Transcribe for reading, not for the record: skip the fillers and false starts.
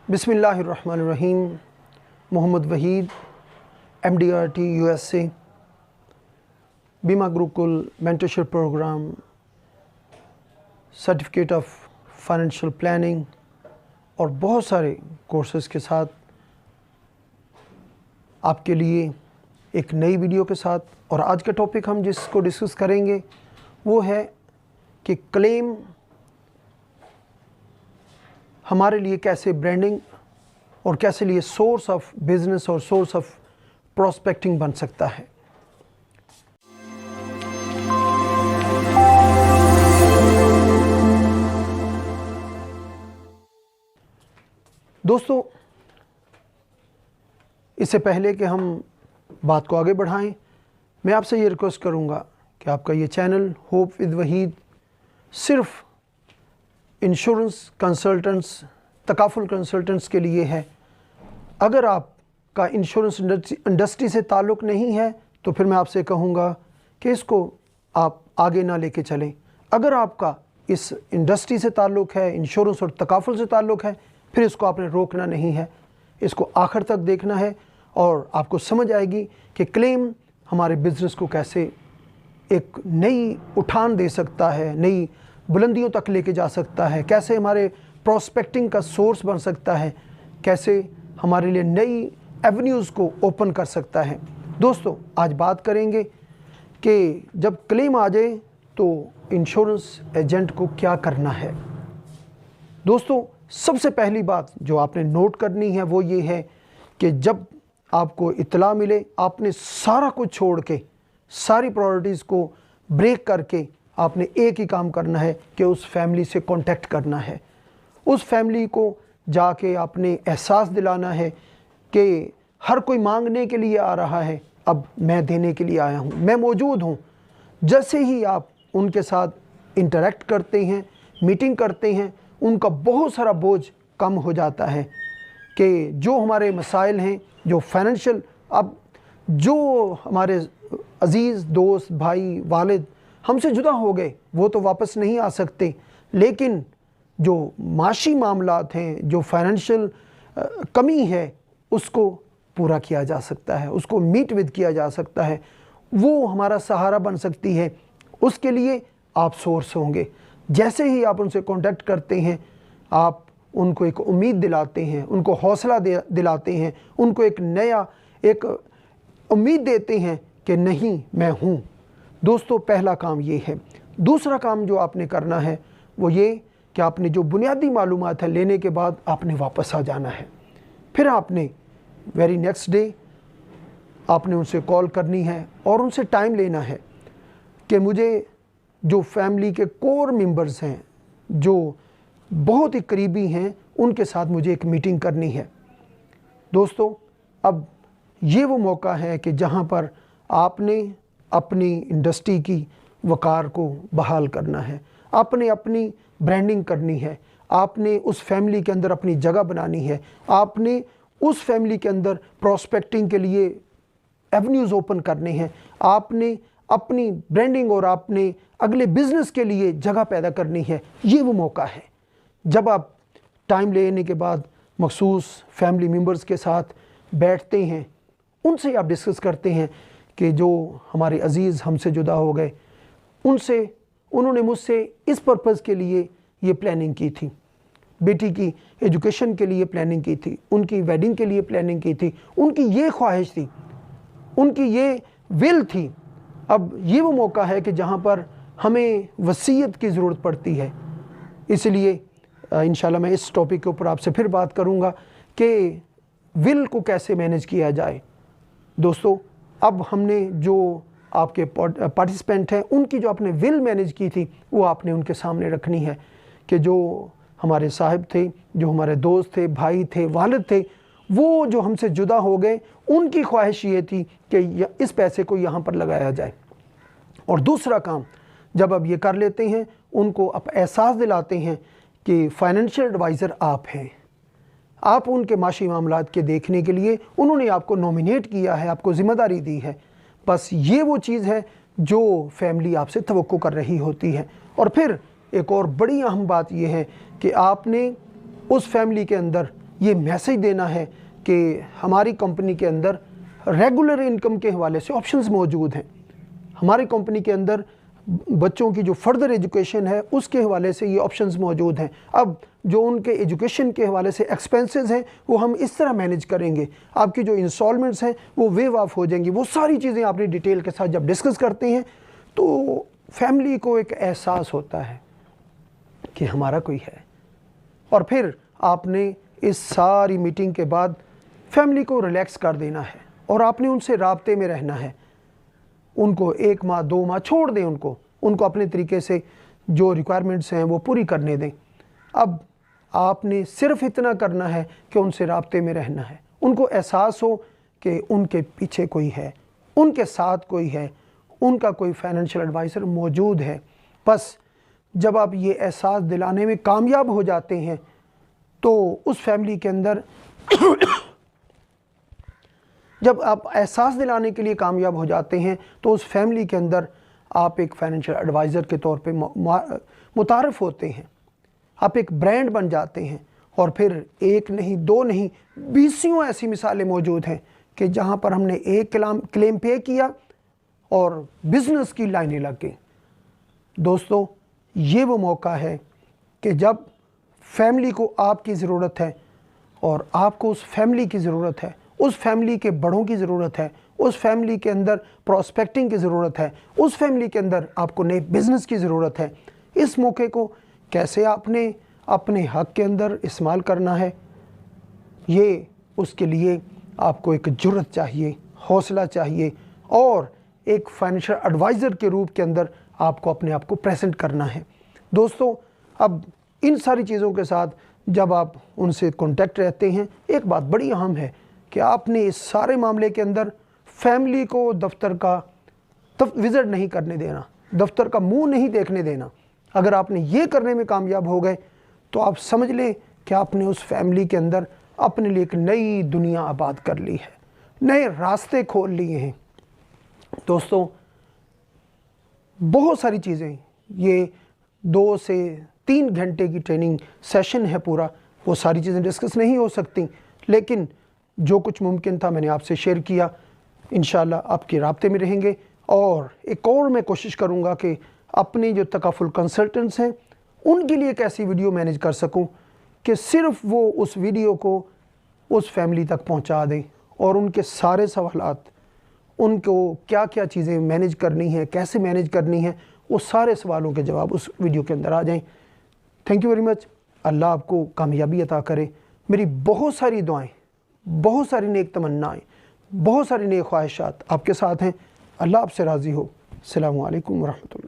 बिस्मिल्लाहिर्रहमानिर्रहीम। Mohammad Waheed, MDRT USA, बीमा Gurukul mentorship program, certificate of financial planning और बहुत सारे कोर्सेज़ के साथ आपके लिए एक नई वीडियो के साथ। और आज का टॉपिक हम जिसको डिस्कस करेंगे वो है कि क्लेम हमारे लिए कैसे ब्रांडिंग और कैसे लिए सोर्स ऑफ बिजनेस और सोर्स ऑफ प्रोस्पेक्टिंग बन सकता है। दोस्तों, इससे पहले कि हम बात को आगे बढ़ाएं, मैं आपसे ये रिक्वेस्ट करूंगा कि आपका ये चैनल होप विद वहीद सिर्फ इंश्योरेंस कंसल्टेंट्स, तकाफुल कंसल्टेंट्स के लिए है। अगर आपका इंश्योरेंस इंडस्ट्री से ताल्लुक़ नहीं है तो फिर मैं आपसे कहूँगा कि इसको आप आगे ना लेके चलें। अगर आपका इस इंडस्ट्री से ताल्लुक़ है, इंश्योरेंस और तकाफुल से ताल्लुक़ है, फिर इसको आपने रोकना नहीं है, इसको आखिर तक देखना है और आपको समझ आएगी कि क्लेम हमारे बिज़नेस को कैसे एक नई उठान दे सकता है, नई बुलंदियों तक लेके जा सकता है, कैसे हमारे प्रोस्पेक्टिंग का सोर्स बन सकता है, कैसे हमारे लिए नई एवेन्यूज़ को ओपन कर सकता है। दोस्तों, आज बात करेंगे कि जब क्लेम आ जाए तो इंश्योरेंस एजेंट को क्या करना है। दोस्तों, सबसे पहली बात जो आपने नोट करनी है वो ये है कि जब आपको इत्तला मिले, आपने सारा कुछ छोड़ के, सारी प्रायोरिटीज़ को ब्रेक करके आपने एक ही काम करना है कि उस फैमिली से कांटेक्ट करना है। उस फैमिली को जाके आपने एहसास दिलाना है कि हर कोई मांगने के लिए आ रहा है, अब मैं देने के लिए आया हूँ, मैं मौजूद हूँ। जैसे ही आप उनके साथ इंटरेक्ट करते हैं, मीटिंग करते हैं, उनका बहुत सारा बोझ कम हो जाता है कि जो हमारे मसाइल हैं, जो फाइनेंशियल, अब जो हमारे अज़ीज़ दोस्त, भाई, वालिद हमसे जुदा हो गए वो तो वापस नहीं आ सकते, लेकिन जो माशी मामलात हैं, जो फाइनेंशियल कमी है, उसको पूरा किया जा सकता है, उसको मीट विद किया जा सकता है, वो हमारा सहारा बन सकती है। उसके लिए आप सोर्स होंगे। जैसे ही आप उनसे कांटेक्ट करते हैं, आप उनको एक उम्मीद दिलाते हैं, उनको हौसला दिलाते हैं, उनको एक नया एक उम्मीद देते हैं कि नहीं, मैं हूँ। दोस्तों, पहला काम ये है। दूसरा काम जो आपने करना है वो ये कि आपने जो बुनियादी मालूमात है लेने के बाद आपने वापस आ जाना है। फिर आपने वेरी नेक्स्ट डे आपने उनसे कॉल करनी है और उनसे टाइम लेना है कि मुझे जो फैमिली के कोर मेंबर्स हैं, जो बहुत ही करीबी हैं, उनके साथ मुझे एक मीटिंग करनी है। दोस्तों, अब ये वो मौका है कि जहाँ पर आपने अपनी इंडस्ट्री की वक़ार को बहाल करना है, आपने अपनी ब्रांडिंग करनी है, आपने उस फैमिली के अंदर अपनी जगह बनानी है, आपने उस फैमिली के अंदर प्रोस्पेक्टिंग के लिए एवेन्यूज़ ओपन करने हैं, आपने अपनी ब्रांडिंग और आपने अगले बिज़नेस के लिए जगह पैदा करनी है। ये वो मौका है जब आप टाइम लेने के बाद मखसूस फैमिली मेम्बर्स के साथ बैठते हैं, उनसे आप डिस्कस करते हैं कि जो हमारे अज़ीज़ हमसे जुदा हो गए, उन्होंने मुझसे इस पर्पज़ के लिए ये प्लानिंग की थी, बेटी की एजुकेशन के लिए प्लानिंग की थी, उनकी वेडिंग के लिए प्लानिंग की थी, उनकी ये ख्वाहिश थी, उनकी ये विल थी। अब ये वो मौका है कि जहाँ पर हमें वसीयत की ज़रूरत पड़ती है। इसलिए इंशाल्लाह मैं इस टॉपिक के ऊपर आपसे फिर बात करूँगा कि विल को कैसे मैनेज किया जाए। दोस्तों, अब हमने जो आपके पार्टिसिपेंट हैं उनकी जो आपने विल मैनेज की थी वो आपने उनके सामने रखनी है कि जो हमारे साहिब थे, जो हमारे दोस्त थे, भाई थे, वालिद थे, वो जो हमसे जुदा हो गए, उनकी ख्वाहिश ये थी कि इस पैसे को यहाँ पर लगाया जाए। और दूसरा काम जब आप ये कर लेते हैं, उनको आप एहसास दिलाते हैं कि फाइनेंशियल एडवाइज़र आप हैं, आप उनके माशी मामलात के देखने के लिए उन्होंने आपको नॉमिनेट किया है, आपको ज़िम्मेदारी दी है। बस ये वो चीज़ है जो फैमिली आपसे तवक्को कर रही होती है। और फिर एक और बड़ी अहम बात यह है कि आपने उस फैमिली के अंदर یہ میسیج دینا ہے کہ ہماری کمپنی کے اندر ریگولر انکم کے حوالے سے آپشنز موجود ہیں. ہماری کمپنی کے اندر بچوں کی جو فردر ایجوکیشن ہے اس کے حوالے سے یہ آپشنز موجود ہیں. اب جو ان کے ایجوکیشن کے حوالے سے ایکسپینسز ہیں وہ ہم اس طرح مینیج کریں گے. آپ کی جو انسٹالمنٹس ہیں وہ ویو آف ہو جائیں گی. وہ ساری چیزیں آپ نے ڈیٹیل کے ساتھ جب ڈسکس کرتے ہیں تو فیملی کو ایک احساس ہوتا ہے کہ ہمارا کوئی ہے. اور پھر آپ نے اس ساری میٹنگ کے بعد فیملی کو ریلیکس کر دینا ہے اور آپ نے ان سے رابطے میں رہنا ہے. ان کو 1 ماہ 2 ماہ چھوڑ دیں، ان کو اپنے طریقے سے جو ریکوائرمنٹس ہیں وہ پوری کرنے دیں. اب آپ نے صرف اتنا کرنا ہے کہ ان سے رابطے میں رہنا ہے. ان کو احساس ہو کہ ان کے پیچھے کوئی ہے، ان کے ساتھ کوئی ہے، ان کا کوئی فائنینشیل ایڈوائزر موجود ہے. بس جب آپ یہ احساس دلانے میں کامیاب ہو جاتے ہیں تو اس فیملی کے اندر جب آپ احساس دلانے کے لیے کامیاب ہو جاتے ہیں تو اس فیملی کے اندر آپ ایک فائنینشیل ایڈوائزر کے طور پہ متعارف ہوتے ہیں. آپ ایک برانڈ بن جاتے ہیں. اور پھر 1 نہیں 2 نہیں 20 ایسی مثالیں موجود ہیں کہ جہاں پر ہم نے ایک کلیم پے کیا اور بزنس کی لائنیں لگ گئیں. دوستو، یہ وہ موقع ہے کہ جب فیملی کو آپ کی ضرورت ہے اور آپ کو اس فیملی کی ضرورت ہے، اس فیملی کے بڑوں کی ضرورت ہے، اس فیملی کے اندر پراسپیکٹنگ کی ضرورت ہے، اس فیملی کے اندر آپ کو نئے بزنس کی ضرورت ہے. اس موقع کو کیسے آپ نے اپنے حق کے اندر استعمال کرنا ہے، یہ اس کے لیے آپ کو ایک جرأت چاہیے، حوصلہ چاہیے اور ایک فائنینشیل ایڈوائزر کے روپ کے اندر آپ کو اپنے آپ کو پریزنٹ کرنا ہے. دوستو، اب ان ساری چیزوں کے ساتھ جب آپ ان سے کانٹیکٹ رہتے ہیں، ایک بات بڑی اہم ہے کہ آپ نے اس سارے معاملے کے اندر فیملی کو دفتر کا وزٹ نہیں کرنے دینا، دفتر کا منہ نہیں دیکھنے دینا. اگر آپ نے یہ کرنے میں کامیاب ہو گئے تو آپ سمجھ لیں کہ آپ نے اس فیملی کے اندر اپنے لیے ایک نئی دنیا آباد کر لی ہے، نئے راستے کھول لیے ہیں. دوستو، بہت ساری چیزیں، یہ 2 سے 3 گھنٹے کی ٹریننگ سیشن ہے پورا، وہ ساری چیزیں ڈسکس نہیں ہو سکتی، لیکن جو کچھ ممکن تھا میں نے آپ سے شیئر کیا. انشاءاللہ آپ کے رابطے میں رہیں گے اور ایک اور میں کوشش کروں گا کہ اپنی جو تکافل کنسلٹنٹس ہیں ان کے لیے ایک ایسی ویڈیو مینیج کر سکوں کہ صرف وہ اس ویڈیو کو اس فیملی تک پہنچا دیں اور ان کے سارے سوالات، ان کو کیا کیا چیزیں مینیج کرنی ہیں، کیسے مینیج کرنی ہیں، وہ سارے سوالوں کے جواب اس ویڈیو کے اندر آ جائیں. Thank you very much. Allah آپ کو کامیابی عطا کرے. میری بہت ساری دعائیں، بہت ساری نیک تمنائیں، بہت ساری نیک خواہشات آپ کے ساتھ ہیں. اللہ آپ سے راضی ہو. السلام علیکم ورحمۃ اللہ.